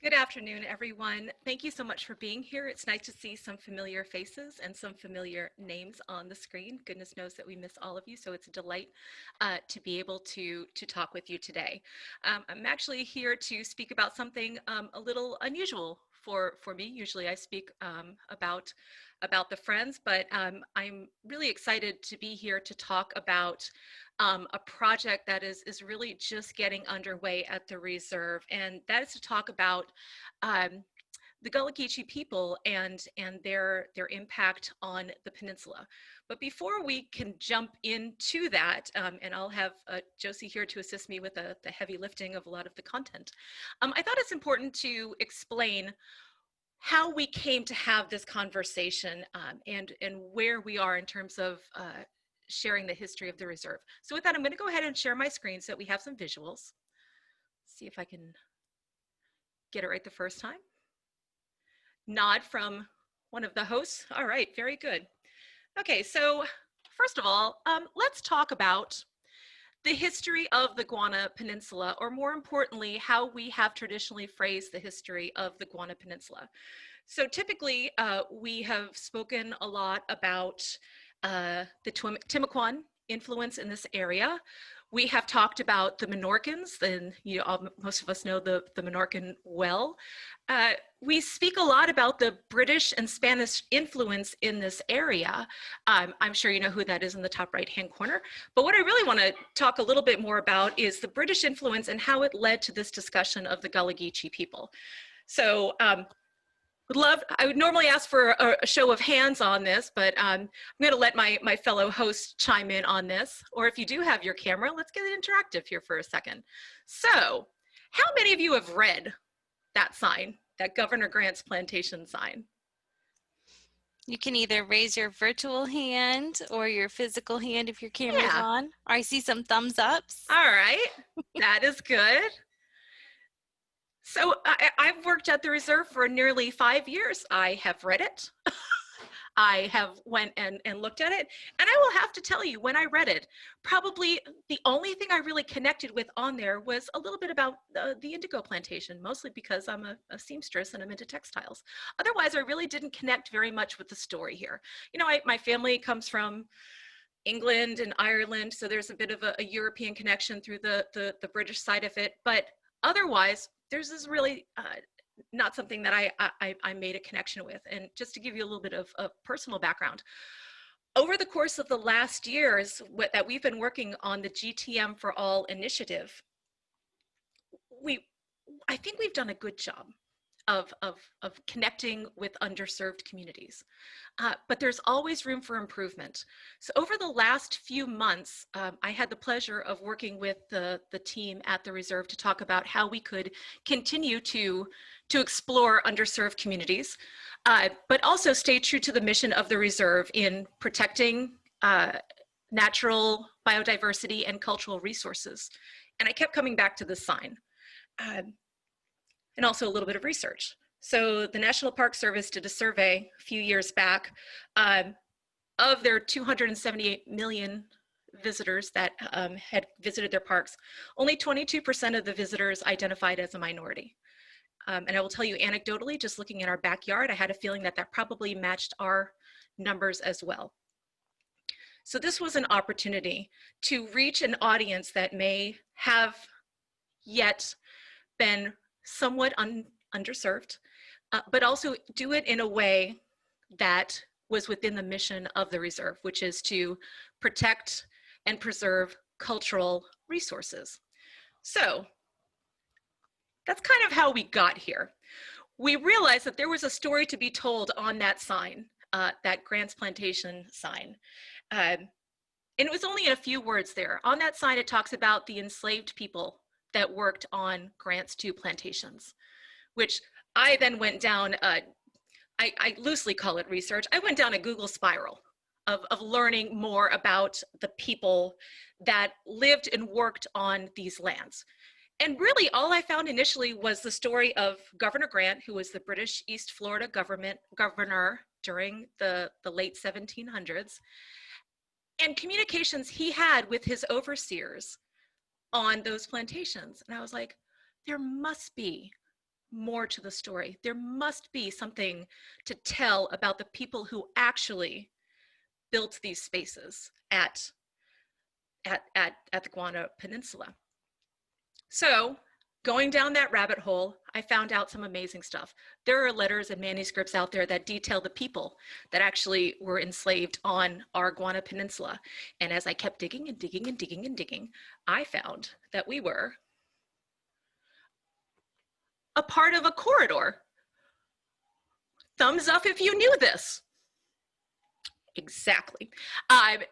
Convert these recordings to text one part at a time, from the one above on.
Good afternoon, everyone. Thank you so much for being here. It's nice to see some familiar faces and some familiar names on the screen. Goodness knows that we miss all of you, so it's a delight to be able to talk with you today. I'm actually here to speak about something a little unusual for me. Usually I speak about the Friends, but I'm really excited to be here to talk about a project that is really just getting underway at the reserve, and that is to talk about the Gullah Geechee people and their impact on the peninsula. But before we can jump into that, and I'll have Josie here to assist me with the heavy lifting of a lot of the content, I thought it's important to explain how we came to have this conversation and where we are in terms of sharing the history of the reserve. So with that, I'm going to go ahead and share my screen so that we have some visuals. See if I can get it right the first time. Nod from one of the hosts. All right, very good. Okay, so first of all, let's talk about the history of the Guana Peninsula, or more importantly, how we have traditionally phrased the history of the Guana Peninsula. So typically, we have spoken a lot about the Timucuan influence in this area. We have talked about the Menorcans, and most of us know the Menorcan well. We speak a lot about the British and Spanish influence in this area. I'm sure you know who that is in the top right-hand corner. But what I really want to talk a little bit more about is the British influence and how it led to this discussion of the Gullah Geechee people. So I would normally ask for a show of hands on this, but I'm going to let my fellow hosts chime in on this. Or if you do have your camera, let's get it interactive here for a second. So, how many of you have read that sign, that Governor Grant's plantation sign? You can either raise your virtual hand or your physical hand if your camera's on. Or I see some thumbs ups. All right, that is good. So I've worked at the reserve for nearly 5 years. I have read it. I have went and looked at it. And I will have to tell you, when I read it, probably the only thing I really connected with on there was a little bit about the indigo plantation, mostly because I'm a seamstress and I'm into textiles. Otherwise, I really didn't connect very much with the story here. You know, my family comes from England and Ireland, so there's a bit of a European connection through the British side of it. But otherwise, there's this really not something that I made a connection with. And just to give you a little bit of personal background, over the course of the last years that we've been working on the GTM for All initiative, I think we've done a good job of connecting with underserved communities. But there's always room for improvement. So over the last few months, I had the pleasure of working with the team at the reserve to talk about how we could continue to explore underserved communities, but also stay true to the mission of the reserve in protecting natural biodiversity and cultural resources. And I kept coming back to this sign. And also a little bit of research. So the National Park Service did a survey a few years back of their 278 million visitors that had visited their parks. Only 22% of the visitors identified as a minority. And I will tell you anecdotally, just looking at our backyard, I had a feeling that probably matched our numbers as well. So this was an opportunity to reach an audience that may have yet been somewhat underserved, but also do it in a way that was within the mission of the reserve, which is to protect and preserve cultural resources. So that's kind of how we got here. We realized that there was a story to be told on that sign, that Grant's Plantation sign. And it was only in a few words there. On that sign, it talks about the enslaved people that worked on Grant's Two Plantations, which I then went down, I loosely call it research. I went down a Google spiral of learning more about the people that lived and worked on these lands. And really all I found initially was the story of Governor Grant, who was the British East Florida governor during the late 1700s, and communications he had with his overseers on those plantations. And I was like, there must be more to the story. There must be something to tell about the people who actually built these spaces at the Guana Peninsula. So, going down that rabbit hole, I found out some amazing stuff. There are letters and manuscripts out there that detail the people that actually were enslaved on our Guana Peninsula. And as I kept digging and digging and digging and digging, I found that we were a part of a corridor. Thumbs up if you knew this. Exactly.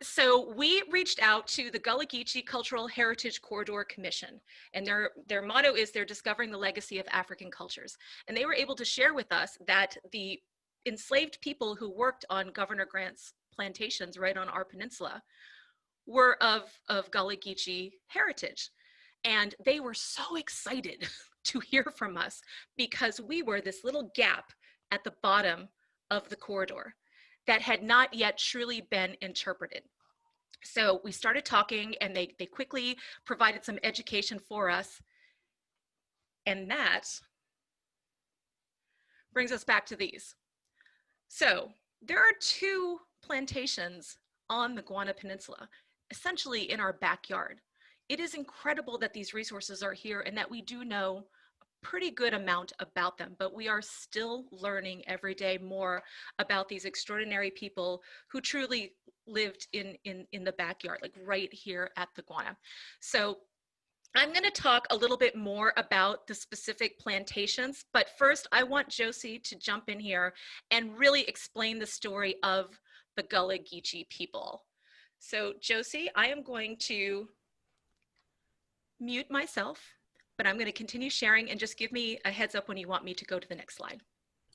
So we reached out to the Gullah Geechee Cultural Heritage Corridor Commission, and their motto is they're discovering the legacy of African cultures. And they were able to share with us that the enslaved people who worked on Governor Grant's plantations right on our peninsula were of Gullah Geechee heritage. And they were so excited to hear from us because we were this little gap at the bottom of the corridor that had not yet truly been interpreted. So we started talking, and they quickly provided some education for us. And that brings us back to these. So there are two plantations on the Guana Peninsula, essentially in our backyard. It is incredible that these resources are here and that we do know pretty good amount about them, but we are still learning every day more about these extraordinary people who truly lived in the backyard, like right here at the Guana. So I'm going to talk a little bit more about the specific plantations, but first I want Josie to jump in here and really explain the story of the Gullah Geechee people. So Josie, I am going to mute myself, but I'm going to continue sharing, and just give me a heads up when you want me to go to the next slide.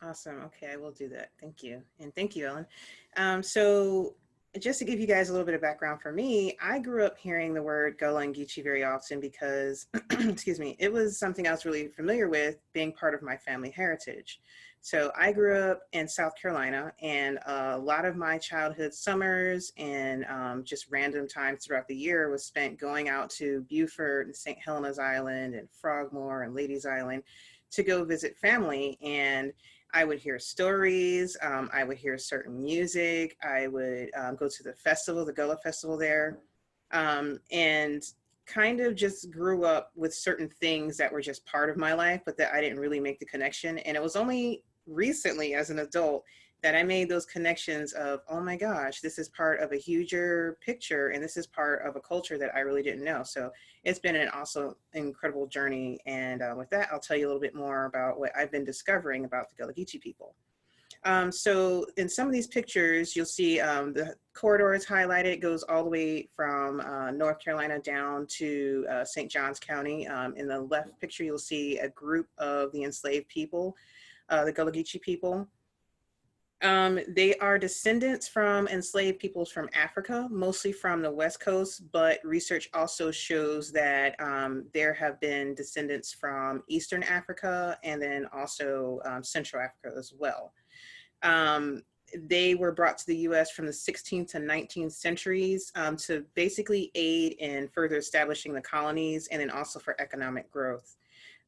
Awesome. Okay, I will do that. Thank you. And thank you, Ellen. So just to give you guys a little bit of background for me, I grew up hearing the word Gullah and Geechee very often because, excuse me, it was something I was really familiar with being part of my family heritage. So I grew up in South Carolina, and a lot of my childhood summers and just random times throughout the year was spent going out to Beaufort and St. Helena's Island and Frogmore and Ladies Island to go visit family. And I would hear stories, I would hear certain music, I would go to the festival, the Gullah Festival there, and kind of just grew up with certain things that were just part of my life, but that I didn't really make the connection. And it was only recently as an adult that I made those connections of, oh my gosh, this is part of a huger picture, and this is part of a culture that I really didn't know. So it's been an also incredible journey. And with that, I'll tell you a little bit more about what I've been discovering about the Gullah Geechee people. So in some of these pictures, you'll see the corridor is highlighted. It goes all the way from North Carolina down to St. Johns County. In the left picture, you'll see a group of the enslaved people, the Gullah Geechee people. They are descendants from enslaved peoples from Africa, mostly from the West Coast, but research also shows that there have been descendants from Eastern Africa and then also Central Africa as well. They were brought to the US from the 16th to 19th centuries to basically aid in further establishing the colonies and then also for economic growth.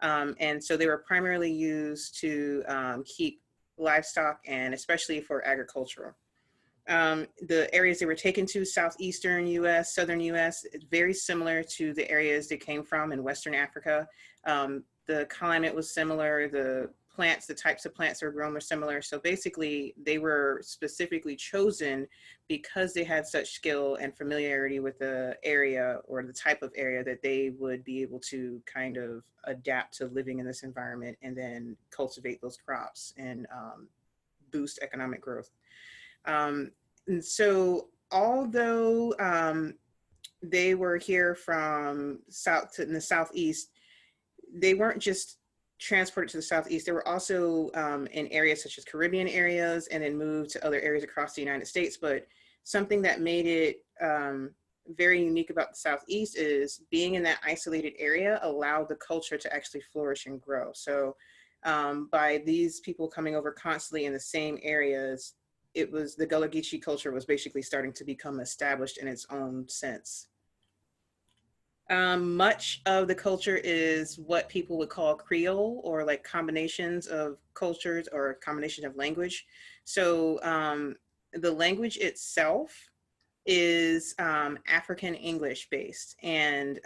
And so they were primarily used to keep livestock and especially for agricultural. The areas they were taken to, southeastern US, southern US, very similar to the areas they came from in Western Africa. The climate was similar, the plants, the types of plants that were grown were similar. So basically they were specifically chosen because they had such skill and familiarity with the area or the type of area that they would be able to kind of adapt to living in this environment and then cultivate those crops and boost economic growth. And so although they were here from south to in the southeast, they weren't just transported to the southeast. They were also in areas such as Caribbean areas and then moved to other areas across the United States. But something that made it very unique about the southeast is being in that isolated area allowed the culture to actually flourish and grow. So by these people coming over constantly in the same areas, it was the Gullah Geechee culture was basically starting to become established in its own sense. Much of the culture is what people would call Creole, or like combinations of cultures or combination of language. So the language itself is African English based, and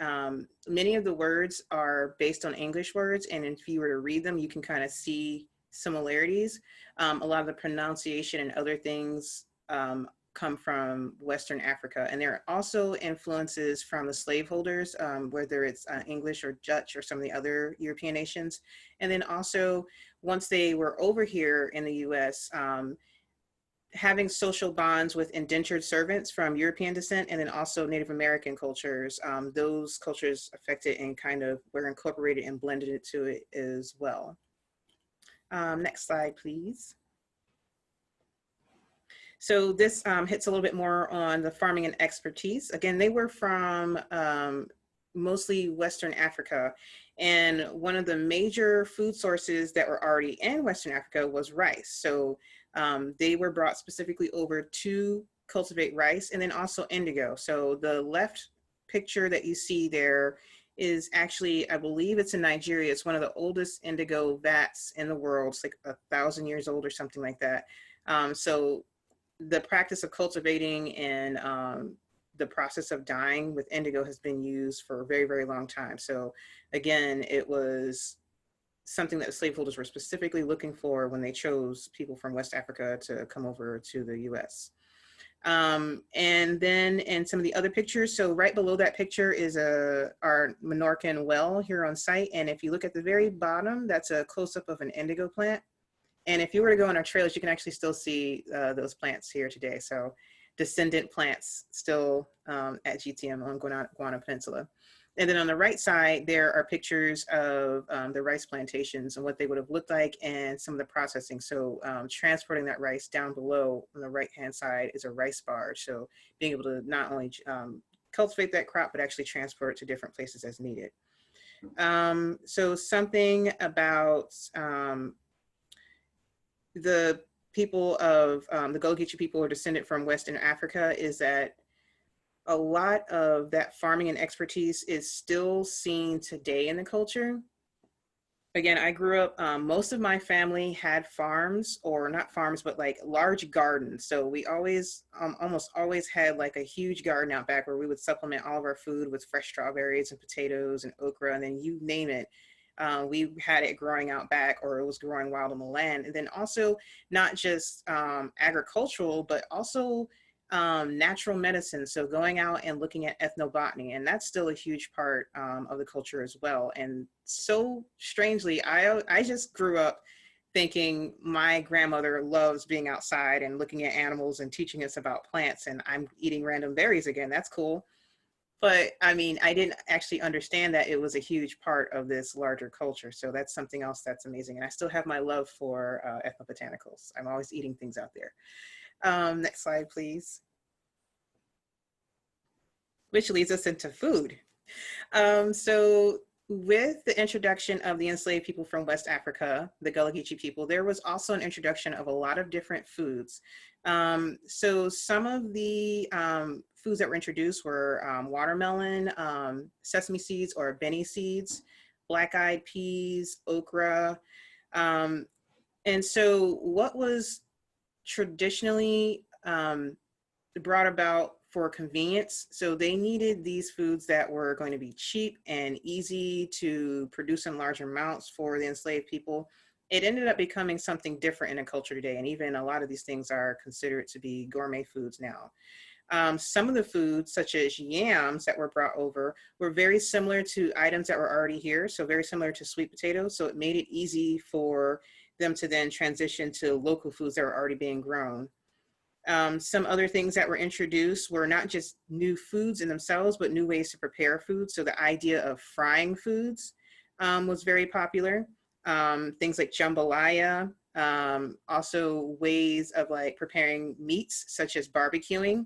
many of the words are based on English words. And if you were to read them, you can kind of see similarities. A lot of the pronunciation and other things come from Western Africa, and there are also influences from the slaveholders, whether it's English or Dutch or some of the other European nations. And then also, once they were over here in the U.S., having social bonds with indentured servants from European descent, and then also Native American cultures, those cultures affected and kind of were incorporated and blended into it as well. Next slide, please. So this hits a little bit more on the farming and expertise. Again, they were from mostly Western Africa. And one of the major food sources that were already in Western Africa was rice. So they were brought specifically over to cultivate rice, and then also indigo. So the left picture that you see there is actually, I believe it's in Nigeria. It's one of the oldest indigo vats in the world. It's like 1,000 years old or something like that. So the practice of cultivating and the process of dyeing with indigo has been used for a very, very long time. So again, it was something that the slaveholders were specifically looking for when they chose people from West Africa to come over to the US. And then in some of the other pictures, so right below that picture is our Menorcan well here on site. And if you look at the very bottom, that's a close-up of an indigo plant. And if you were to go on our trails, you can actually still see those plants here today. So descendant plants still at GTM on Guana Peninsula. And then on the right side, there are pictures of the rice plantations and what they would have looked like and some of the processing. So transporting that rice down below on the right-hand side is a rice barge. So being able to not only cultivate that crop, but actually transport it to different places as needed. So something about the people of the Gullah Geechee people are descended from Western Africa is that a lot of that farming and expertise is still seen today in the culture. Again, I grew up, most of my family had farms, or not farms, but like large gardens. So we always, almost always had like a huge garden out back where we would supplement all of our food with fresh strawberries and potatoes and okra, and then you name it. We had it growing out back, or it was growing wild on the land. And then also not just agricultural, but also natural medicine. So going out and looking at ethnobotany, and that's still a huge part of the culture as well. And so strangely, I just grew up thinking my grandmother loves being outside and looking at animals and teaching us about plants, and I'm eating random berries again. That's cool. But I mean, I didn't actually understand that it was a huge part of this larger culture. So that's something else that's amazing. And I still have my love for ethnobotanicals. I'm always eating things out there. Next slide, please. Which leads us into food. So with the introduction of the enslaved people from West Africa, the Gullah Geechee people, there was also an introduction of a lot of different foods. So some of the foods that were introduced were watermelon, sesame seeds or beni seeds, black-eyed peas, okra. And so what was traditionally brought about for convenience. So they needed these foods that were going to be cheap and easy to produce in large amounts for the enslaved people. It ended up becoming something different in a culture today. And even a lot of these things are considered to be gourmet foods now. Some of the foods, such as yams that were brought over, were very similar to items that were already here. So very similar to sweet potatoes. So it made it easy for them to then transition to local foods that were already being grown. Some other things that were introduced were not just new foods in themselves, but new ways to prepare food. So the idea of frying foods was very popular. Things like jambalaya, also ways of like preparing meats, such as barbecuing.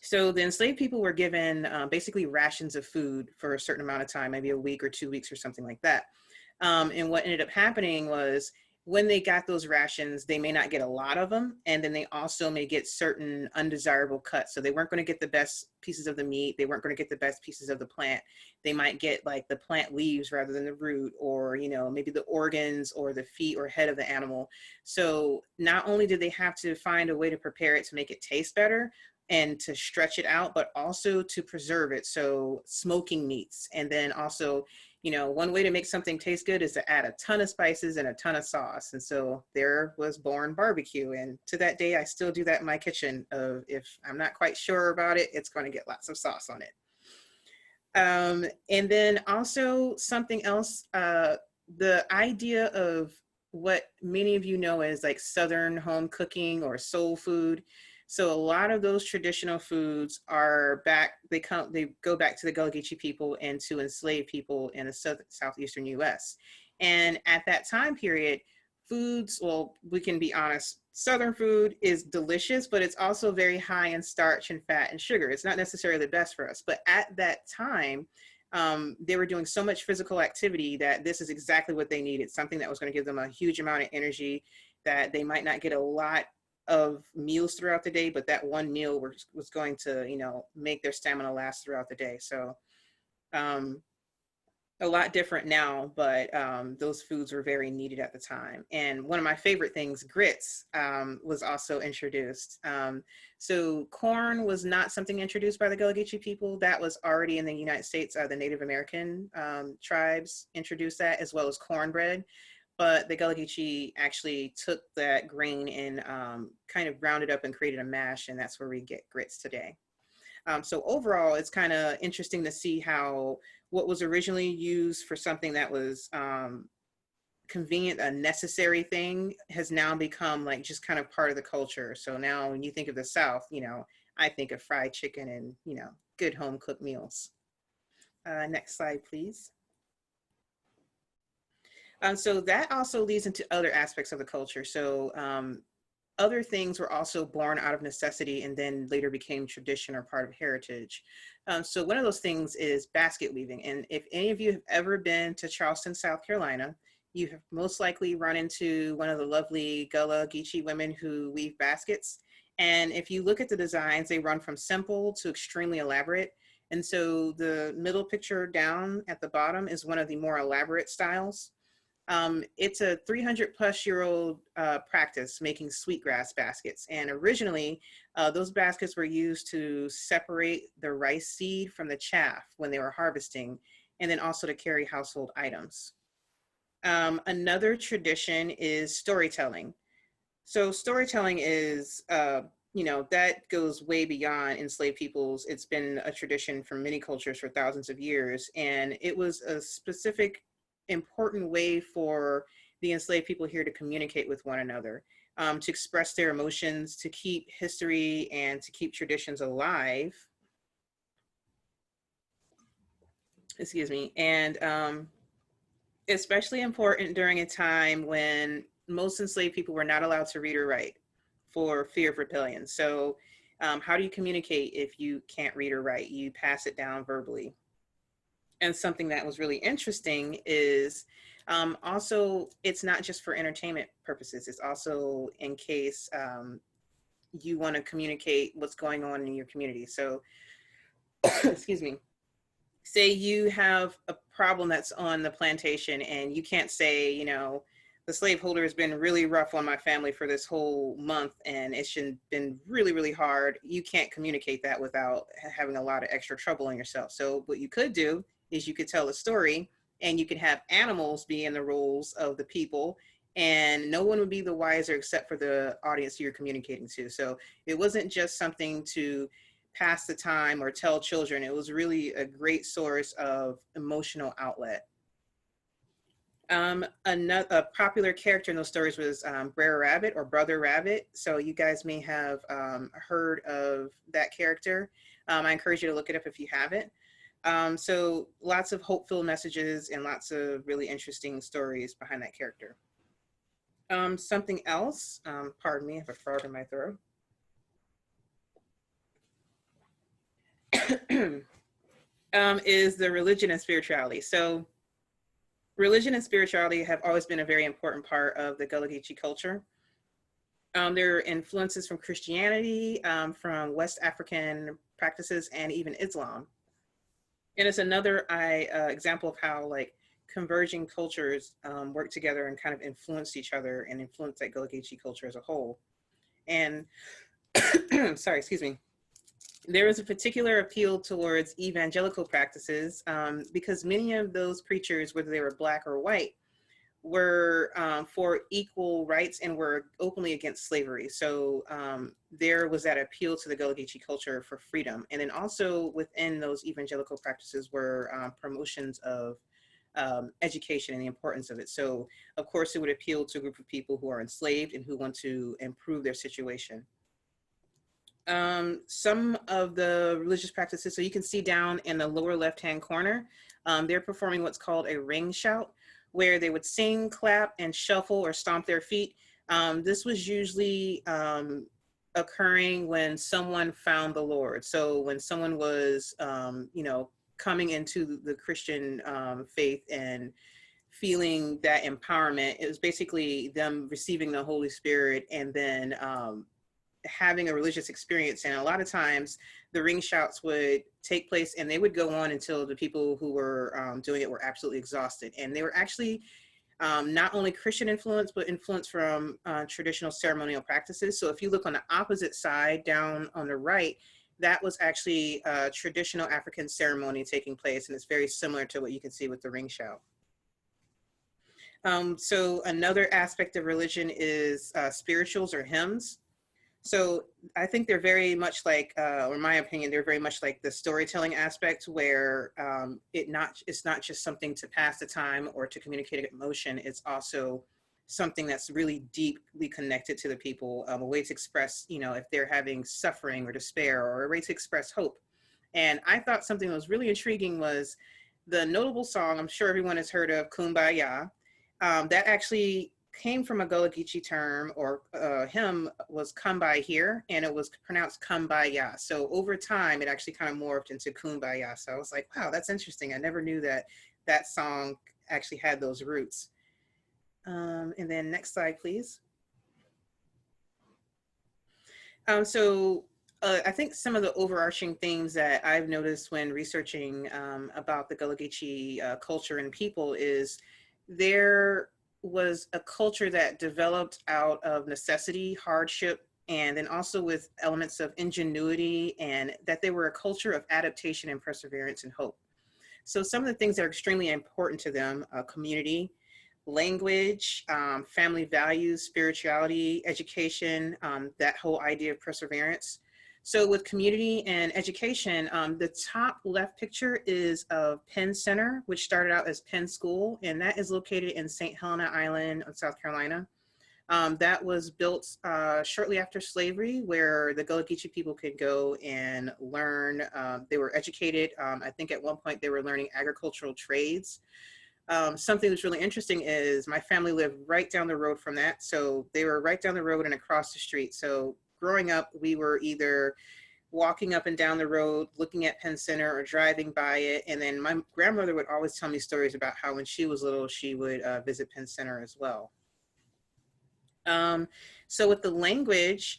So the enslaved people were given basically rations of food for a certain amount of time, maybe a week or 2 weeks or something like that. And what ended up happening was when they got those rations, they may not get a lot of them. And then they also may get certain undesirable cuts. So they weren't going to get the best pieces of the meat. They weren't going to get the best pieces of the plant. They might get like the plant leaves rather than the root, or, you know, maybe the organs or the feet or head of the animal. So not only did they have to find a way to prepare it to make it taste better and to stretch it out, but also to preserve it. So smoking meats. And then also, you know, one way to make something taste good is to add a ton of spices and a ton of sauce. And so there was born barbecue. And to that day, I still do that in my kitchen. If I'm not quite sure about it, it's going to get lots of sauce on it. And then also something else, the idea of what many of you know as like Southern home cooking or soul food. So a lot of those traditional foods are back, they go back to the Gullah Geechee people and to enslaved people in the southeastern US. And at that time period, foods, well, we can be honest, Southern food is delicious, but it's also very high in starch and fat and sugar. It's not necessarily the best for us. But at that time, they were doing so much physical activity that this is exactly what they needed, something that was going to give them a huge amount of energy, that they might not get a lot of meals throughout the day, but that one meal was going to, you know, make their stamina last throughout the day. So a lot different now, but those foods were very needed at the time. And one of my favorite things, grits, was also introduced. So corn was not something introduced by the Gullah Geechee people. That was already in the United States. The Native American tribes introduced that, as well as cornbread. But the Gullah Geechee actually took that grain and kind of ground it up and created a mash, and that's where we get grits today. So overall, it's kind of interesting to see how what was originally used for something that was convenient, a necessary thing, has now become like just kind of part of the culture. So now when you think of the South, you know, I think of fried chicken and, you know, good home cooked meals. Next slide, please. So that also leads into other aspects of the culture. So other things were also born out of necessity and then later became tradition or part of heritage. So one of those things is basket weaving. And if any of you have ever been to Charleston, South Carolina, you have most likely run into one of the lovely Gullah Geechee women who weave baskets. And if you look at the designs, they run from simple to extremely elaborate. And so the middle picture down at the bottom is one of the more elaborate styles. It's a 300-plus-year-old practice making sweetgrass baskets. And originally, those baskets were used to separate the rice seed from the chaff when they were harvesting, and then also to carry household items. Another tradition is storytelling. So storytelling is, you know, that goes way beyond enslaved peoples. It's been a tradition for many cultures for thousands of years. And it was a specific important way for the enslaved people here to communicate with one another, to express their emotions, to keep history and to keep traditions alive. Excuse me. And especially important during a time when most enslaved people were not allowed to read or write for fear of rebellion. So how do you communicate if you can't read or write? You pass it down verbally. And something that was really interesting is also, it's not just for entertainment purposes. It's also in case you want to communicate what's going on in your community. So, excuse me, say you have a problem that's on the plantation and you can't say, you know, the slaveholder has been really rough on my family for this whole month and it's been really, really hard. You can't communicate that without having a lot of extra trouble on yourself. So what you could do is you could tell a story and you could have animals be in the roles of the people and no one would be the wiser except for the audience you're communicating to. So it wasn't just something to pass the time or tell children. It was really a great source of emotional outlet. Another popular character in those stories was Brer Rabbit or Brother Rabbit. So you guys may have heard of that character. I encourage you to look it up if you haven't. So lots of hopeful messages and lots of really interesting stories behind that character. Something else, pardon me, I have a frog in my throat. Is the religion and spirituality. So religion and spirituality have always been a very important part of the Gullah Geechee culture. There are influences from Christianity, from West African practices, and even Islam. And it's another example of how like converging cultures work together and kind of influence each other and influence that Gullah Geechee culture as a whole. And sorry, excuse me. There was a particular appeal towards evangelical practices because many of those preachers, whether they were Black or white, were for equal rights and were openly against slavery. So there was that appeal to the Gullah Geechee culture for freedom. And then also within those evangelical practices were promotions of education and the importance of it. So of course it would appeal to a group of people who are enslaved and who want to improve their situation. Some of the religious practices, so you can see down in the lower left-hand corner, they're performing what's called a ring shout, where they would sing, clap, and shuffle or stomp their feet. This was usually occurring when someone found the Lord. So when someone was, coming into the Christian faith and feeling that empowerment, it was basically them receiving the Holy Spirit and then having a religious experience. And a lot of times the ring shouts would take place and they would go on until the people who were doing it were absolutely exhausted. And they were actually not only Christian influence, but influence from traditional ceremonial practices. So if you look on the opposite side down on the right, that was actually a traditional African ceremony taking place. And it's very similar to what you can see with the ring shout. So another aspect of religion is spirituals or hymns. So I think they're very much like, or in my opinion, they're very much like the storytelling aspect where it's not just something to pass the time or to communicate emotion. It's also something that's really deeply connected to the people, a way to express, if they're having suffering or despair, or a way to express hope. And I thought something that was really intriguing was the notable song, I'm sure everyone has heard of, Kumbaya. That actually came from a Gullah Geechee term or hymn, was come by here, and it was pronounced kumbaya. So over time, it actually kind of morphed into kumbaya. So I was like, wow, that's interesting. I never knew that that song actually had those roots. And then next slide, please. I think some of the overarching themes that I've noticed when researching about the Gullah Geechee culture and people is there was a culture that developed out of necessity, hardship, and then also with elements of ingenuity, and that they were a culture of adaptation and perseverance and hope. So some of the things that are extremely important to them, community, language, family values, spirituality, education, that whole idea of perseverance. So with community and education, the top left picture is of Penn Center, which started out as Penn School, and that is located in St. Helena Island, South Carolina. That was built shortly after slavery, where the Gullah Geechee people could go and learn. They were educated. I think at one point they were learning agricultural trades. Something that's really interesting is my family lived right down the road from that. So they were right down the road and across the street. So growing up, we were either walking up and down the road, looking at Penn Center or driving by it. And then my grandmother would always tell me stories about how when she was little, she would visit Penn Center as well. So with the language,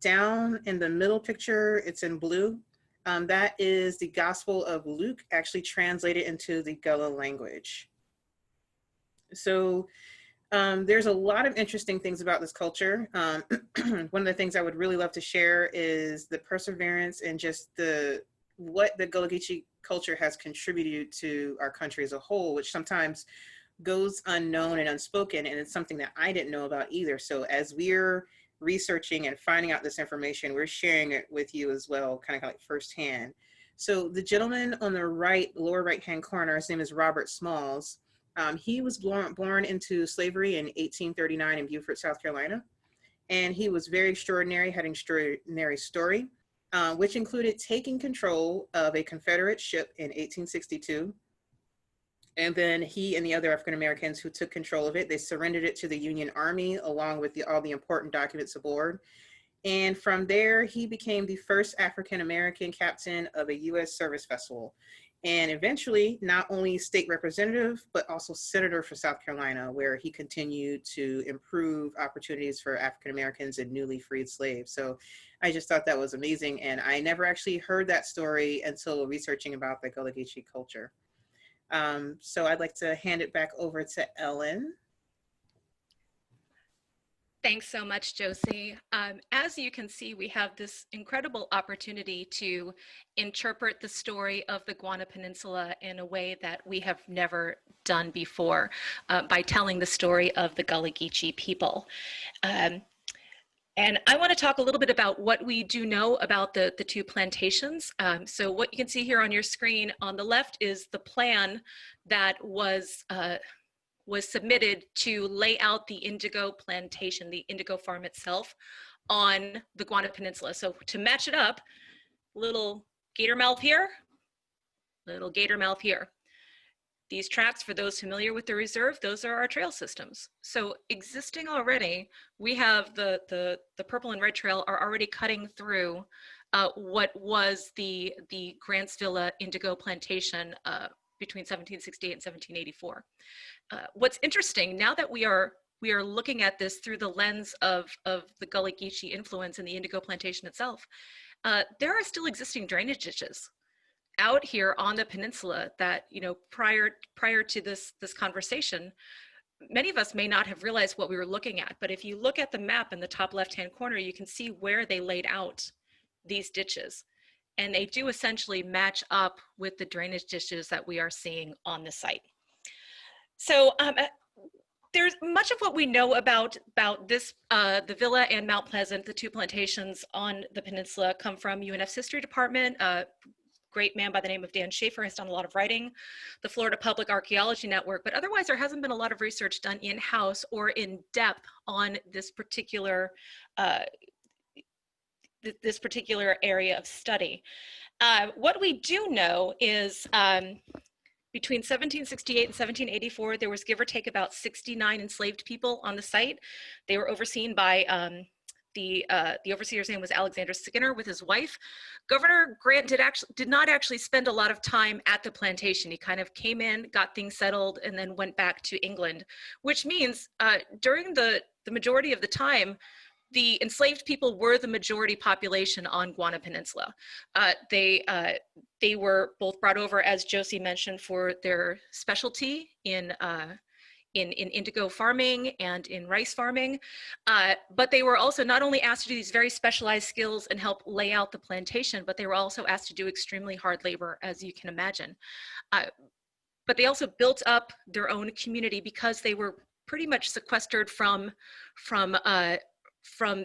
down in the middle picture, it's in blue. That is the Gospel of Luke, actually translated into the Gullah language. So there's a lot of interesting things about this culture. One of the things I would really love to share is the perseverance and just what the Gullah Geechee culture has contributed to our country as a whole, which sometimes goes unknown and unspoken, and it's something that I didn't know about either. So as we're researching and finding out this information, we're sharing it with you as well, kind of like firsthand. So the gentleman on the right, lower right-hand corner, his name is Robert Smalls. He was born into slavery in 1839 in Beaufort, South Carolina. And he was very extraordinary, had an extraordinary story, which included taking control of a Confederate ship in 1862. And then he and the other African Americans who took control of it, they surrendered it to the Union Army along with all the important documents aboard. And from there, he became the first African American captain of a U.S. service vessel. and eventually not only state representative, but also senator for South Carolina, where he continued to improve opportunities for African Americans and newly freed slaves. So I just thought that was amazing. And I never actually heard that story until researching about the Gullah Geechee culture. So I'd like to hand it back over to Ellen. Thanks so much, Josie. As you can see, we have this incredible opportunity to interpret the story of the Guana Peninsula in a way that we have never done before by telling the story of the Gullah Geechee people. And I want to talk a little bit about what we do know about the two plantations. So what you can see here on your screen on the left is the plan that was submitted to lay out the indigo plantation, the indigo farm itself, on the Guana Peninsula. So to match it up, little gator mouth here, little gator mouth here. These tracks, for those familiar with the reserve, those are our trail systems. So existing already, we have the purple and red trail are already cutting through what was the Grants Villa indigo plantation between 1768 and 1784. What's interesting, now that we are looking at this through the lens of the Gullah Geechee influence in the indigo plantation itself, there are still existing drainage ditches out here on the peninsula that, you know, prior to this conversation, many of us may not have realized what we were looking at. But if you look at the map in the top left-hand corner, you can see where they laid out these ditches. And they do essentially match up with the drainage ditches that we are seeing on the site. So there's much of what we know about this, the Villa and Mount Pleasant, the two plantations on the peninsula, come from UNF's history department. Great man by the name of Dan Schaefer has done a lot of writing, the Florida Public Archaeology Network, but otherwise there hasn't been a lot of research done in-house or in depth on this particular area of study. What we do know is between 1768 and 1784, there was give or take about 69 enslaved people on the site. They were overseen by the overseer's name was Alexander Skinner with his wife. Governor Grant did not actually spend a lot of time at the plantation. He kind of came in, got things settled, and then went back to England, which means during the majority of the time, the enslaved people were the majority population on Guana Peninsula. They were both brought over, as Josie mentioned, for their specialty in indigo farming and in rice farming, but they were also not only asked to do these very specialized skills and help lay out the plantation, but they were also asked to do extremely hard labor, as you can imagine. But they also built up their own community because they were pretty much sequestered from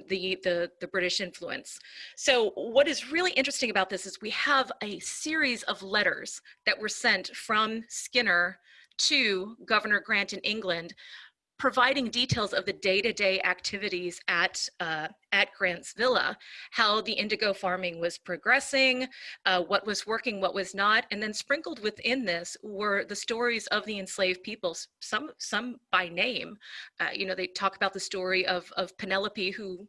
the British influence. So what is really interesting about this is we have a series of letters that were sent from Skinner to Governor Grant in England, providing details of the day-to-day activities at Grant's Villa, how the indigo farming was progressing, what was working, what was not, and then sprinkled within this were the stories of the enslaved peoples, some by name. You know, they talk about the story of Penelope who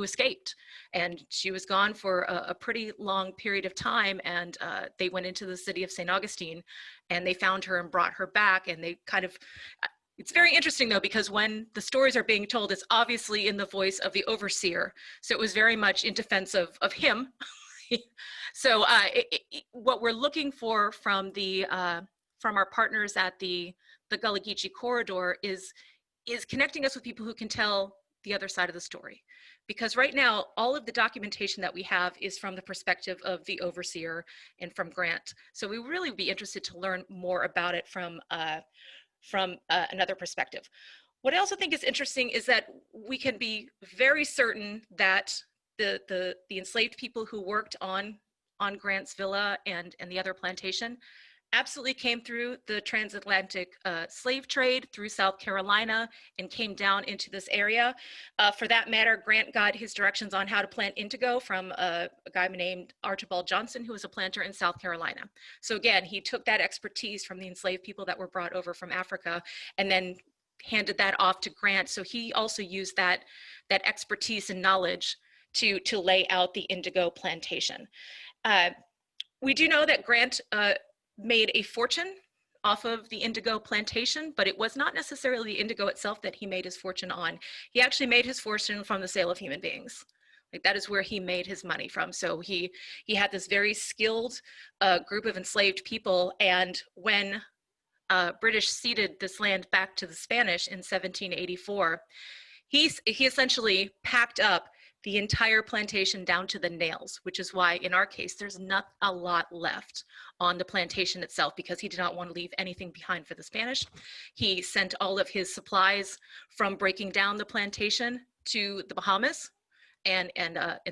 escaped, and she was gone for a pretty long period of time, and they went into the city of St. Augustine and they found her and brought her back, and they kind of, it's very interesting though, because when the stories are being told, it's obviously in the voice of the overseer, so it was very much in defense of him. So what we're looking for from our partners at the Gullah Geechee corridor is connecting us with people who can tell the other side of the story. Because right now, all of the documentation that we have is from the perspective of the overseer and from Grant. So we really would be interested to learn more about it from another perspective. What I also think is interesting is that we can be very certain that the enslaved people who worked on Grant's Villa and the other plantation absolutely came through the transatlantic slave trade through South Carolina and came down into this area. For that matter, Grant got his directions on how to plant indigo from a guy named Archibald Johnson, who was a planter in South Carolina. So again, he took that expertise from the enslaved people that were brought over from Africa and then handed that off to Grant. So he also used that expertise and knowledge to lay out the indigo plantation. We do know that Grant made a fortune off of the indigo plantation, but it was not necessarily the indigo itself that he made his fortune on. He actually made his fortune from the sale of human beings. Like that is where he made his money from. So he had this very skilled group of enslaved people, and when British ceded this land back to the Spanish in 1784, he essentially packed up the entire plantation down to the nails, which is why in our case there's not a lot left on the plantation itself, because he did not want to leave anything behind for the Spanish. He sent all of his supplies from breaking down the plantation to the Bahamas and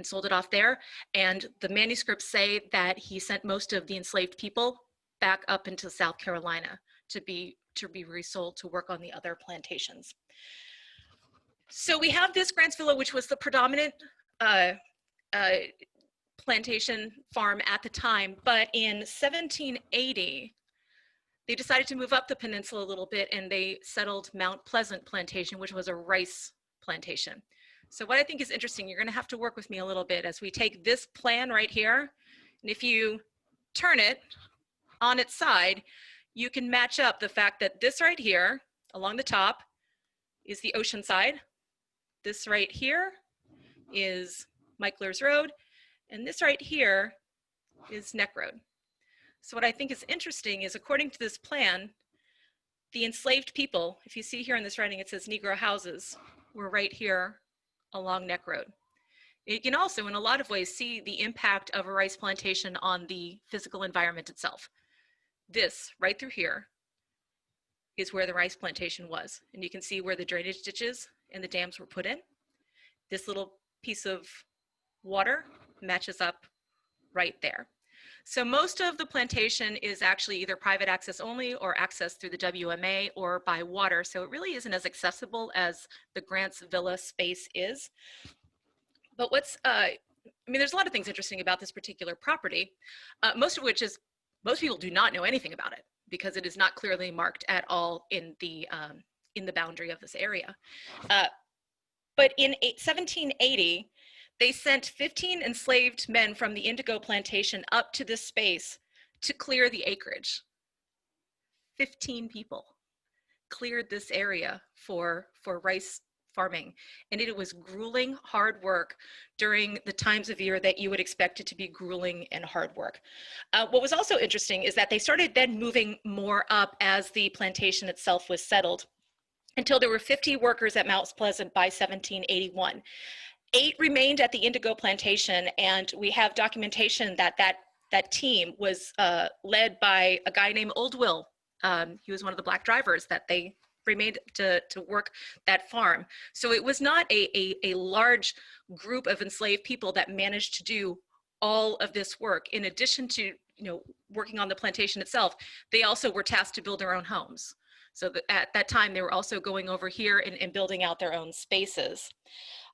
sold it off there. And the manuscripts say that he sent most of the enslaved people back up into South Carolina to be resold to work on the other plantations. So we have this Grants Villa, which was the predominant plantation farm at the time, but in 1780, they decided to move up the peninsula a little bit, and they settled Mount Pleasant Plantation, which was a rice plantation. So what I think is interesting, you're gonna have to work with me a little bit as we take this plan right here, and if you turn it on its side, you can match up the fact that this right here along the top is the ocean side. This right here is Michler's Road, and this right here is Neck Road. So what I think is interesting is, according to this plan, the enslaved people, if you see here in this writing, it says Negro houses, were right here along Neck Road. You can also, in a lot of ways, see the impact of a rice plantation on the physical environment itself. This, right through here, is where the rice plantation was. And you can see where the drainage ditches and the dams were put in. This little piece of water matches up right there. So most of the plantation is actually either private access only or access through the WMA or by water. So it really isn't as accessible as the Grants Villa space is. But I mean, there's a lot of things interesting about this particular property, most of which is, most people do not know anything about it because it is not clearly marked at all in the boundary of this area. But in 1780, they sent 15 enslaved men from the indigo plantation up to this space to clear the acreage. 15 people cleared this area for rice farming, and it was grueling, hard work during the times of year that you would expect it to be grueling and hard work. What was also interesting is that they started then moving more up as the plantation itself was settled, until there were 50 workers at Mount Pleasant by 1781. 8 remained at the indigo plantation, and we have documentation that that team was led by a guy named Old Will. He was one of the black drivers that they remained to work that farm. So it was not a large group of enslaved people that managed to do all of this work. In addition to working on the plantation itself, they also were tasked to build their own homes. So at that time, they were also going over here and building out their own spaces.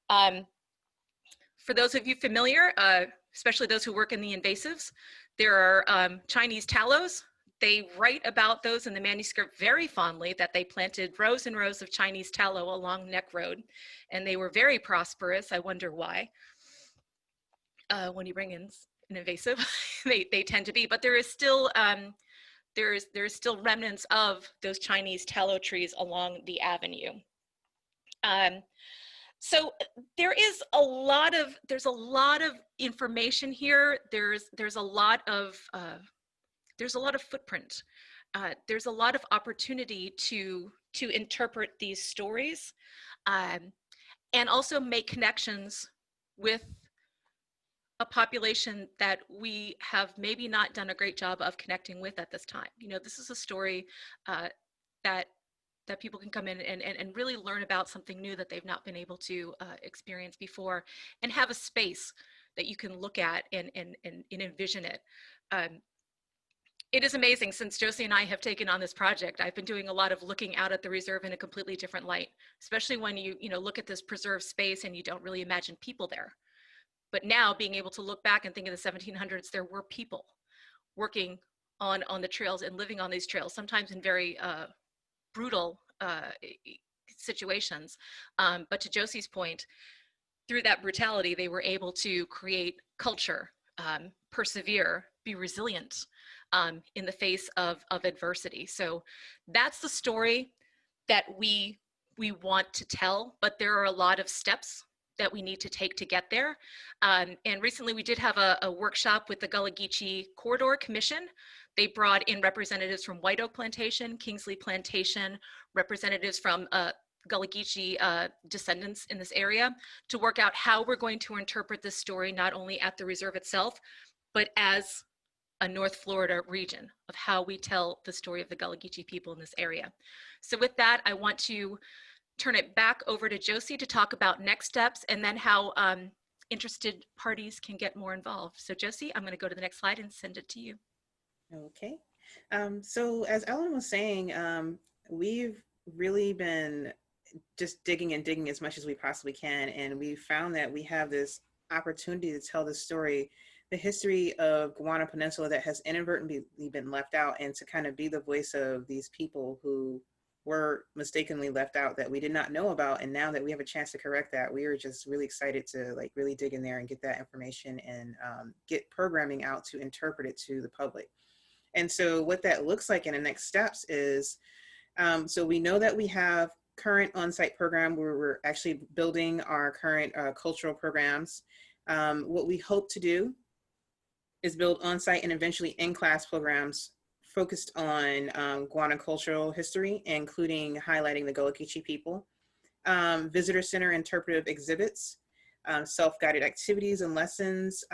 For those of you familiar, especially those who work in the invasives, there are Chinese tallows. They write about those in the manuscript very fondly, that they planted rows and rows of Chinese tallow along Neck Road, and they were very prosperous. I wonder why. When you bring in an invasive, they tend to be, but there is still there's still remnants of those Chinese tallow trees along the avenue. So there's a lot of information here. There's a lot of footprint. There's a lot of opportunity to interpret these stories, and also make connections with a population that we have maybe not done a great job of connecting with at this time. This is a story that people can come in and really learn about something new that they've not been able to experience before, and have a space that you can look at and envision it. It is amazing, since Josie and I have taken on this project, I've been doing a lot of looking out at the reserve in a completely different light, especially when you look at this preserved space and you don't really imagine people there. But now, being able to look back and think of the 1700s, there were people working on the trails and living on these trails, sometimes in very brutal situations. But to Josie's point, through that brutality, they were able to create culture persevere, be resilient in the face of adversity. So that's the story that we want to tell, but there are a lot of steps that we need to take to get there. And recently we did have a workshop with the Gullah Geechee Corridor Commission. They brought in representatives from White Oak Plantation, Kingsley Plantation, representatives from Gullah Geechee descendants in this area to work out how we're going to interpret this story, not only at the reserve itself, but as a North Florida region of how we tell the story of the Gullah Geechee people in this area. So with that, I want to turn it back over to Josie to talk about next steps and then how interested parties can get more involved. So Josie, I'm going to go to the next slide and send it to you. Okay. So as Ellen was saying, we've really been just digging and digging as much as we possibly can. And we found that we have this opportunity to tell the story, the history of Guana Peninsula that has inadvertently been left out, and to kind of be the voice of these people who were mistakenly left out that we did not know about. And now that we have a chance to correct that, we are just really excited to like really dig in there and get that information and get programming out to interpret it to the public. And so what that looks like in the next steps is, so we know that we have current on-site program where we're actually building our current cultural programs. What we hope to do is build on-site and eventually in-class programs focused on Guana cultural history, including highlighting the Gullah Geechee people, visitor center interpretive exhibits, self-guided activities and lessons,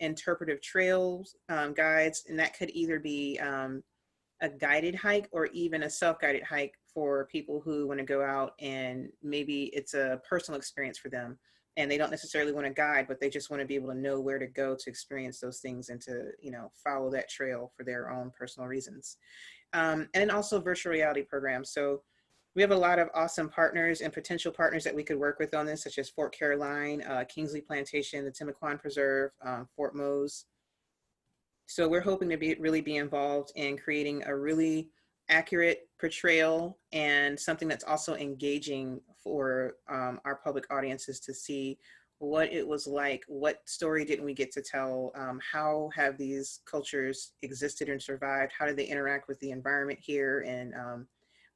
interpretive trails, guides, and that could either be a guided hike or even a self-guided hike for people who want to go out and maybe it's a personal experience for them and they don't necessarily want to guide, but they just want to be able to know where to go to experience those things and to, you know, follow that trail for their own personal reasons. And then also virtual reality programs. So we have a lot of awesome partners and potential partners that we could work with on this, such as Fort Caroline, Kingsley Plantation, the Timaquan Preserve, Fort Mose. So we're hoping to really be involved in creating a really accurate portrayal and something that's also engaging for our public audiences to see what it was like, what story didn't we get to tell, how have these cultures existed and survived, how did they interact with the environment here, and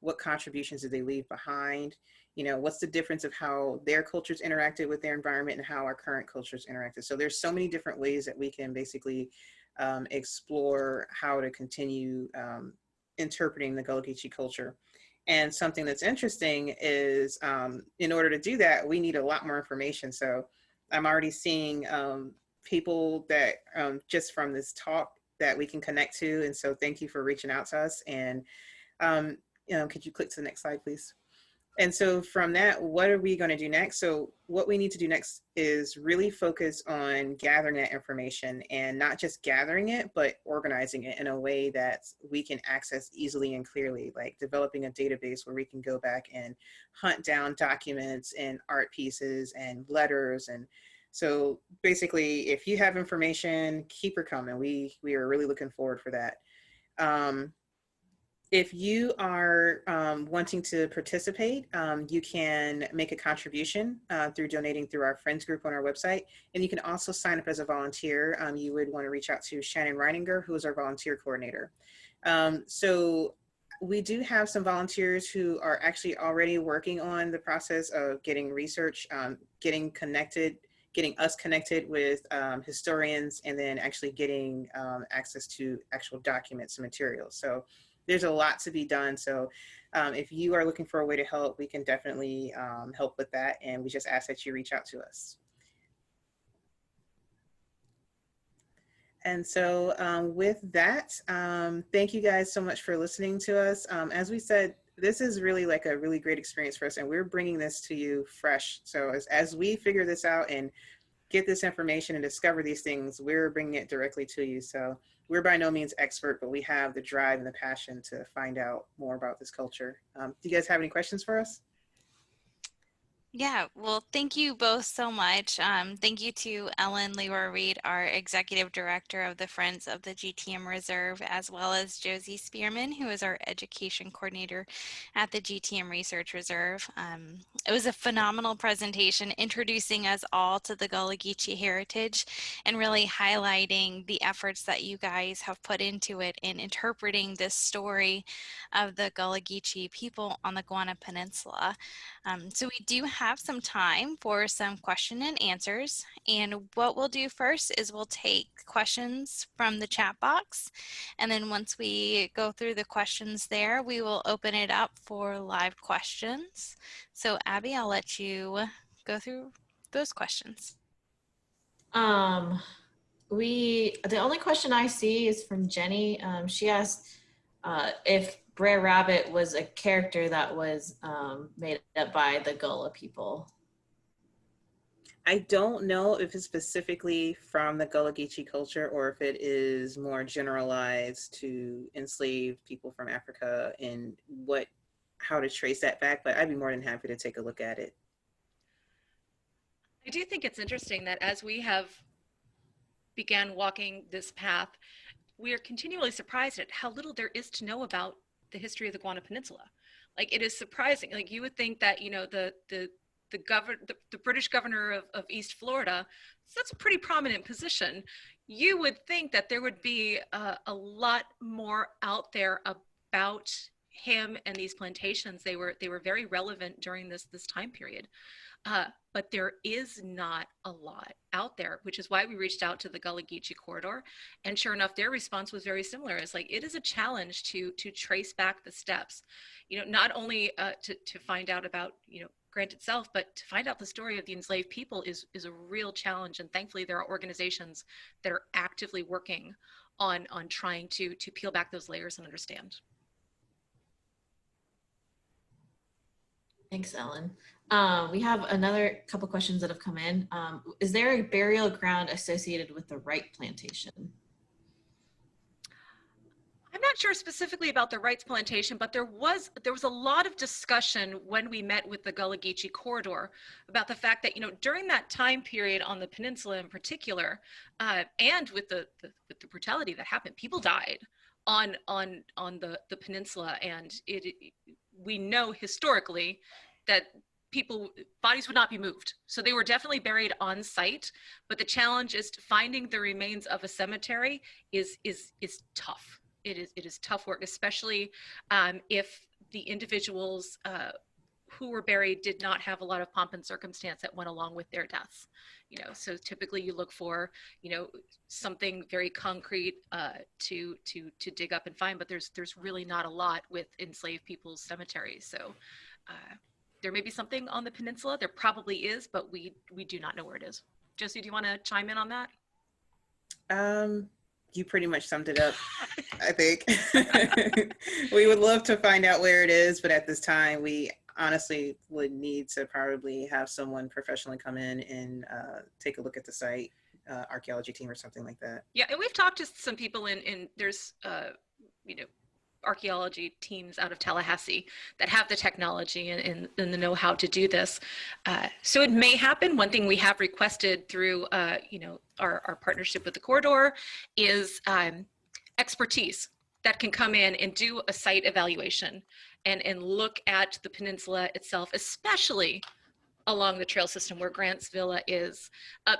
what contributions did they leave behind, you know, what's the difference of how their cultures interacted with their environment and how our current cultures interacted. So there's so many different ways that we can basically explore how to continue interpreting the Gullah Geechee culture. And something that's interesting is in order to do that, we need a lot more information. So I'm already seeing people that just from this talk that we can connect to. And so thank you for reaching out to us. And you know, could you click to the next slide, please? And so from that, what are we going to do next? So what we need to do next is really focus on gathering that information, and not just gathering it, but organizing it in a way that we can access easily and clearly, like developing a database where we can go back and hunt down documents and art pieces and letters. And so basically, if you have information, keep her coming. We are really looking forward for that. If you are wanting to participate, you can make a contribution through donating through our friends group on our website. And you can also sign up as a volunteer. You would want to reach out to Shannon Reininger, who is our volunteer coordinator. So we do have some volunteers who are actually already working on the process of getting research, getting us connected with historians, and then actually getting access to actual documents and materials. So there's a lot to be done. So if you are looking for a way to help, we can definitely help with that. And we just ask that you reach out to us. And so with that, thank you guys so much for listening to us. As we said, this is really like a really great experience for us, and we're bringing this to you fresh. So as we figure this out and get this information and discover these things, we're bringing it directly to you. So we're by no means expert, but we have the drive and the passion to find out more about this culture. Do you guys have any questions for us? Yeah, well, thank you both so much. Thank you to Ellen Leroy-Reed, our Executive Director of the Friends of the GTM Reserve, as well as Josie Spearman, who is our Education Coordinator at the GTM Research Reserve. It was a phenomenal presentation introducing us all to the Gullah Geechee heritage and really highlighting the efforts that you guys have put into it in interpreting this story of the Gullah Geechee people on the Guana Peninsula. So we do have some time for some question and answers. And what we'll do first is we'll take questions from the chat box. And then once we go through the questions there, we will open it up for live questions. So Abby, I'll let you go through those questions. The only question I see is from Jenny. She asked if Brer Rabbit was a character that was made up by the Gullah people. I don't know if it's specifically from the Gullah Geechee culture or if it is more generalized to enslaved people from Africa and how to trace that back, but I'd be more than happy to take a look at it. I do think it's interesting that as we have began walking this path, we are continually surprised at how little there is to know about the history of the Guana Peninsula. Like, it is surprising. Like, you would think that, you know, the British governor of East Florida, so that's a pretty prominent position. You would think that there would be a lot more out there about him and these plantations. They were very relevant during this time period. But there is not a lot out there, which is why we reached out to the Gullah Geechee corridor. And sure enough, their response was very similar. It's like, it is a challenge to trace back the steps, you know, not only to find out about, you know, Grant itself, but to find out the story of the enslaved people is a real challenge. And thankfully, there are organizations that are actively working on trying to peel back those layers and understand. Thanks, Ellen. We have another couple questions that have come in. Is there a burial ground associated with the Wright plantation? I'm not sure specifically about the Wrights plantation, but there was a lot of discussion when we met with the Gullah Geechee corridor about the fact that, you know, during that time period on the peninsula in particular, and with the brutality that happened, people died on the peninsula, and we know historically that bodies would not be moved. So they were definitely buried on site, but the challenge is finding the remains of a cemetery is tough. It is tough work, especially if the individuals who were buried did not have a lot of pomp and circumstance that went along with their deaths. You know, so typically you look for, you know, something very concrete to dig up and find, but there's really not a lot with enslaved people's cemeteries. So there may be something on the peninsula. There probably is, but we do not know where it is. Josie, do you want to chime in on that? You pretty much summed it up, I think. We would love to find out where it is, but at this time, we honestly would need to probably have someone professionally come in and take a look at the site, archaeology team or something like that. Yeah, and we've talked to some people in there's, you know, archaeology teams out of Tallahassee that have the technology and the know-how to do this. So it may happen. One thing we have requested through, you know, our partnership with the corridor is expertise that can come in and do a site evaluation and look at the peninsula itself, especially along the trail system where Grant's Villa is,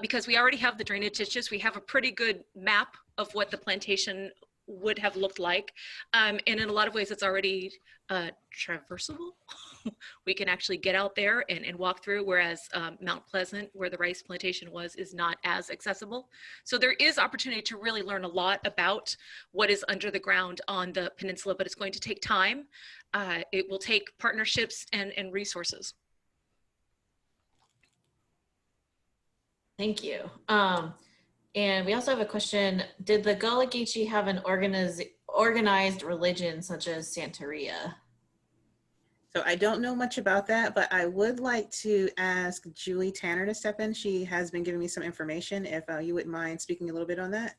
because we already have the drainage ditches. We have a pretty good map of what the plantation would have looked like. And in a lot of ways, it's already traversable. We can actually get out there and walk through, whereas Mount Pleasant, where the rice plantation was, is not as accessible. So there is opportunity to really learn a lot about what is under the ground on the peninsula, but it's going to take time. It will take partnerships and resources. Thank you. And we also have a question. Did the Gullah Geechee have an organized religion such as Santeria? So I don't know much about that, but I would like to ask Julie Tanner to step in. She has been giving me some information. If you wouldn't mind speaking a little bit on that.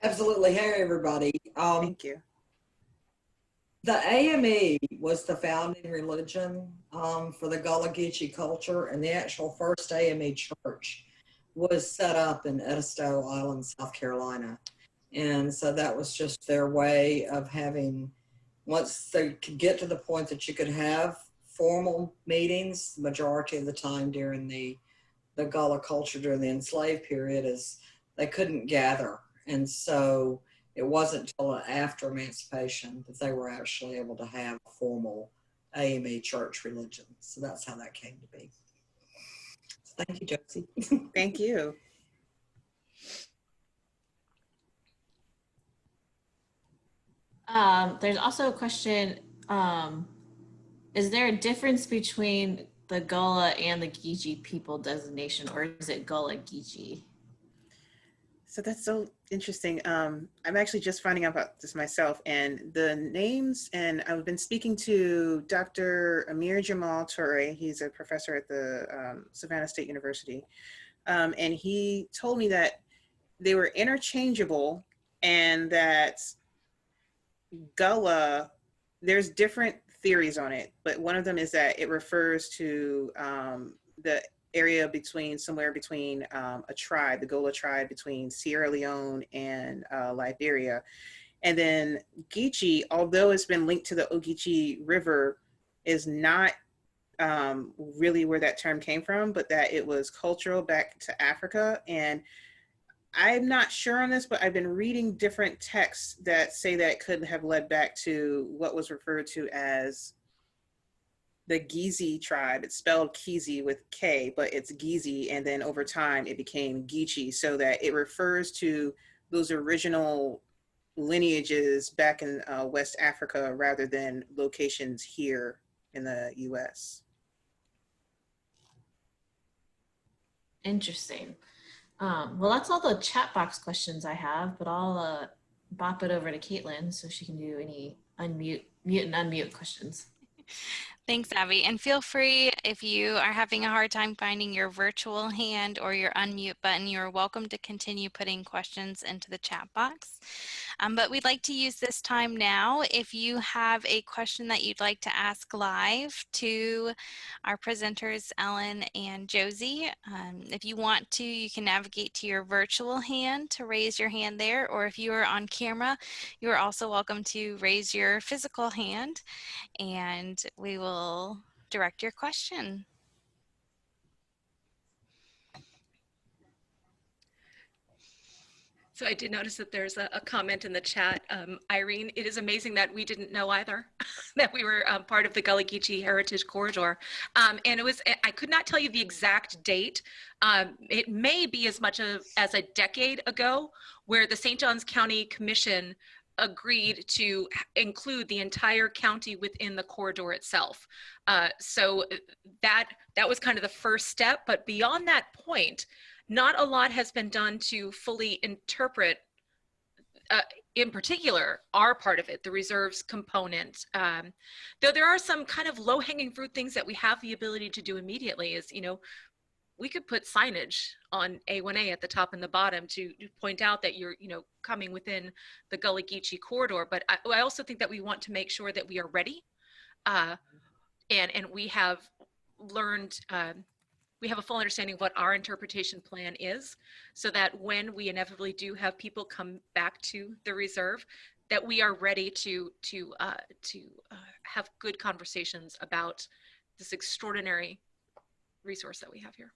Absolutely. Hey, everybody. Thank you. The AME was the founding religion for the Gullah Geechee culture, and the actual first AME church was set up in Edisto Island, South Carolina. And so that was just their way of having, once they could get to the point that you could have formal meetings, the majority of the time during the Gullah culture during the enslaved period is they couldn't gather. And so it wasn't until after emancipation that they were actually able to have a formal AME church religion. So that's how that came to be. So thank you, Josie. Thank you. There's also a question, is there a difference between the Gullah and the Geechee people designation, or is it Gullah Geechee? So that's so interesting. I'm actually just finding out about this myself, and the names, and I've been speaking to Dr. Amir Jamal Toure. He's a professor at the Savannah State University. And he told me that they were interchangeable and that Gullah, there's different theories on it, but one of them is that it refers to the area somewhere between a tribe, the Gullah tribe between Sierra Leone and Liberia. And then Geechee, although it's been linked to the Ogeechee River, is not really where that term came from, but that it was cultural back to Africa. And I'm not sure on this, but I've been reading different texts that say that it could have led back to what was referred to as the Gizi tribe. It's spelled Kizi with K, but it's Gizi. And then over time it became Geechee, so that it refers to those original lineages back in West Africa rather than locations here in the US. Interesting. Well, that's all the chat box questions I have, but I'll bop it over to Caitlin so she can do any mute and unmute questions. Thanks, Abby. And feel free, if you are having a hard time finding your virtual hand or your unmute button, you're welcome to continue putting questions into the chat box. But we'd like to use this time now. If you have a question that you'd like to ask live to our presenters, Ellen and Josie, if you want to, you can navigate to your virtual hand to raise your hand there, or if you are on camera, you are also welcome to raise your physical hand, and we will direct your question. So I did notice that there's a comment in the chat. Irene, it is amazing that we didn't know either, that we were part of the Gullah Geechee Heritage Corridor. And I could not tell you the exact date. It may be as much as a decade ago, where the St. Johns County Commission agreed to include the entire county within the corridor itself. So that was kind of the first step, but beyond that point, not a lot has been done to fully interpret, in particular, our part of it, the reserves component. Though there are some kind of low-hanging fruit things that we have the ability to do immediately is, we could put signage on A1A at the top and the bottom to point out that you're, coming within the Gullah Geechee corridor. But I also think that we want to make sure that we are ready, and we have learned, we have a full understanding of what our interpretation plan is, so that when we inevitably do have people come back to the reserve, that we are ready to have good conversations about this extraordinary resource that we have here.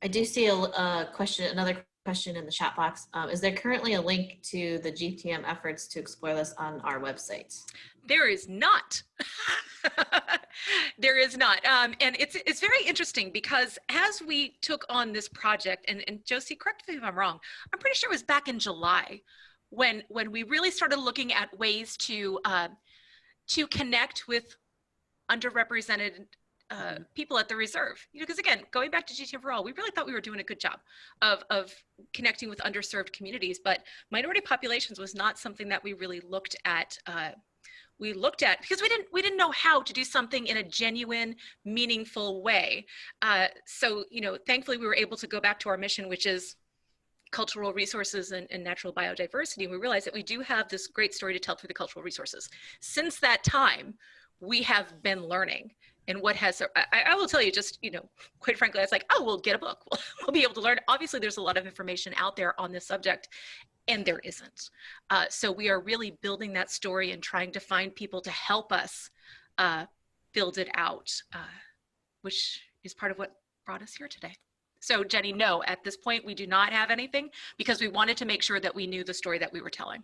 I do see a question, another question in the chat box. Is there currently a link to the GTM efforts to explore this on our website? There is not. There is not. And it's very interesting because as we took on this project, and Josie, correct me if I'm wrong, I'm pretty sure it was back in July when we really started looking at ways to connect with underrepresented people at the reserve, because again, going back to GTM for All, we really thought we were doing a good job of connecting with underserved communities, but minority populations was not something that we really looked at. We looked at because we didn't know how to do something in a genuine, meaningful way. So thankfully we were able to go back to our mission, which is cultural resources and natural biodiversity. We realized that we do have this great story to tell through the cultural resources. Since that time, we have been learning. And what has, I will tell you just, quite frankly, I was like, oh, we'll get a book. We'll be able to learn. Obviously, there's a lot of information out there on this subject, and there isn't. So we are really building that story and trying to find people to help us build it out, which is part of what brought us here today. So Jenny, no, at this point, we do not have anything because we wanted to make sure that we knew the story that we were telling.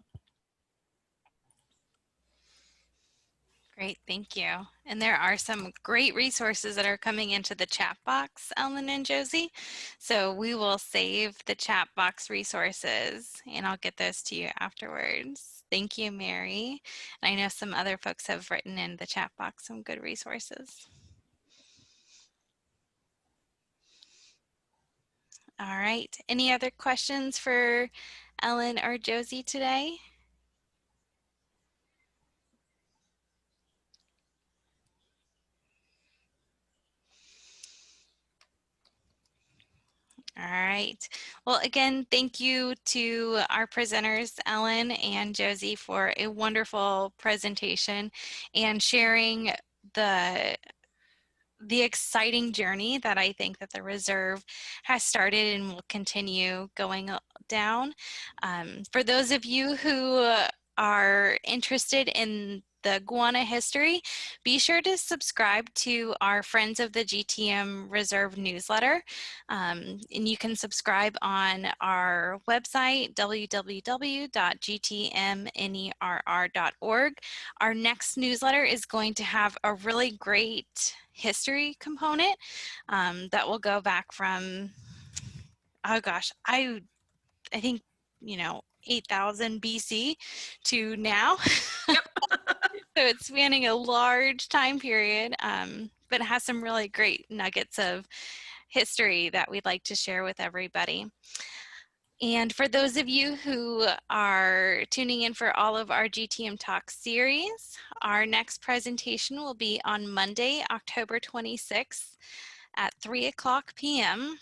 Great, thank you. And there are some great resources that are coming into the chat box, Ellen and Josie. So we will save the chat box resources and I'll get those to you afterwards. Thank you, Mary. And I know some other folks have written in the chat box some good resources. All right, any other questions for Ellen or Josie today? All right. Well, again, thank you to our presenters, Ellen and Josie, for a wonderful presentation and sharing the exciting journey that I think that the reserve has started and will continue going down. For those of you who are interested in the Guana history, be sure to subscribe to our Friends of the GTM Reserve newsletter. And you can subscribe on our website, www.gtmnerr.org. Our next newsletter is going to have a really great history component that will go back from, oh gosh, I think, 8,000 BC to now. Yep. So it's spanning a large time period, but it has some really great nuggets of history that we'd like to share with everybody. And for those of you who are tuning in for all of our GTM Talks series, our next presentation will be on Monday, October 26th at 3:00 p.m.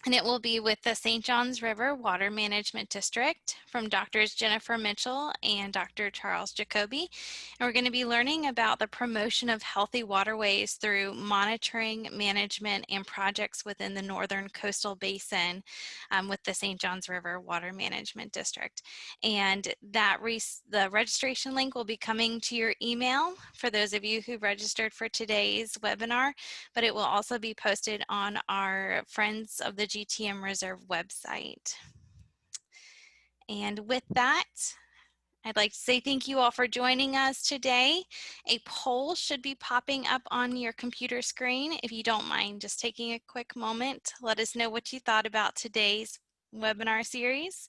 And it will be with the St. Johns River Water Management District from Drs. Jennifer Mitchell and Dr. Charles Jacoby. And we're going to be learning about the promotion of healthy waterways through monitoring, management, and projects within the Northern Coastal Basin with the St. Johns River Water Management District. And the registration link will be coming to your email for those of you who registered for today's webinar, but it will also be posted on our Friends of the GTM Reserve website. And with that, I'd like to say thank you all for joining us today. A poll should be popping up on your computer screen. If you don't mind just taking a quick moment, let us know what you thought about today's webinar series.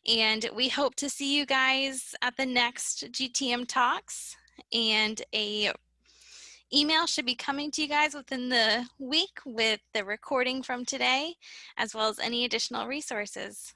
And we hope to see you guys at the next GTM Talks, and a email should be coming to you guys within the week with the recording from today, as well as any additional resources.